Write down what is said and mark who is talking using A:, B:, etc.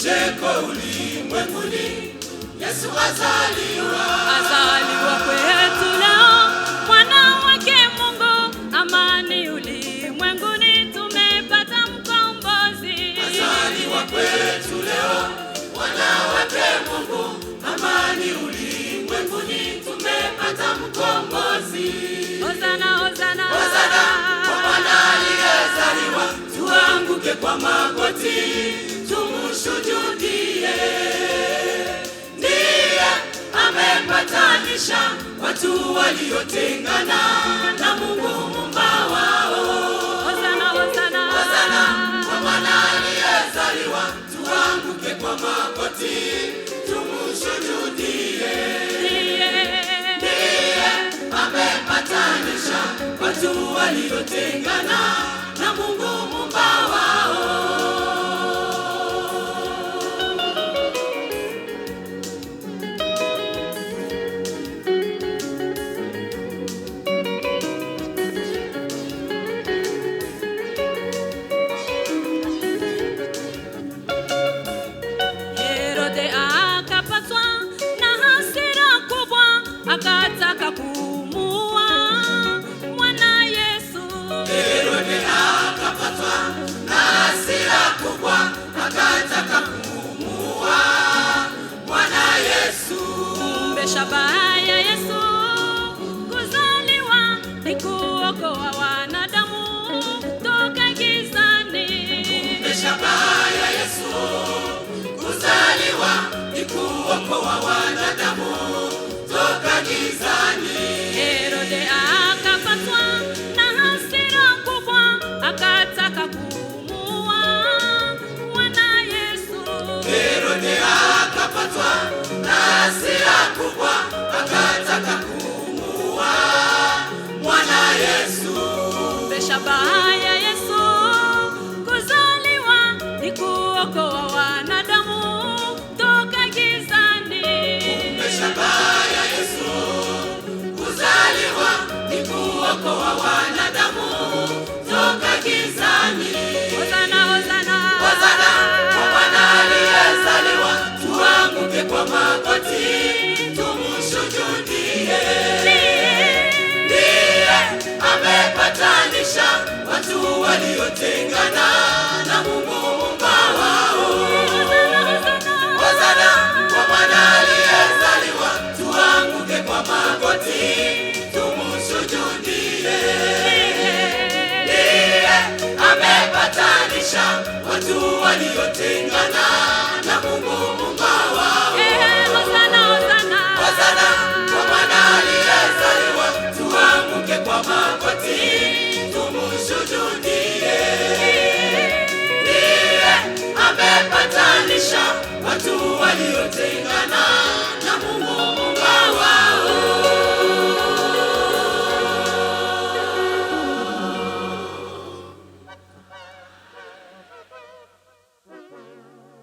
A: kicheko ulimwenguni. Yesu azaliwa
B: kwetu leo, mwana wake Mungu, amani ulimwenguni, tumepata mkombozi.
A: Azaliwa kwetu leo, mwana wake Mungu, amani ulimwenguni, tumepata mkombozi.
B: Hosana, hosana,
A: hosana kwa mwana aliyezaliwa. Tuanguke kwa magoti tumusujudie. Ndiye amepatanisha watu waliotengana na Mungu Muumba wao.
B: Hosana, hosana,
A: hosana kwa mwana aliyezaliwa. Tuanguke kwa magoti tumusujudie. Ndiye amepatanisha watu waliotengana na Mungu Muumba wao.
B: Herode akapatwa na hasira kubwa, akataka kumuua mwana Yesu.
A: Herode akapatwa na hasira kubwa, akataka kumuua mwana Yesu.
B: Kumbe shabaha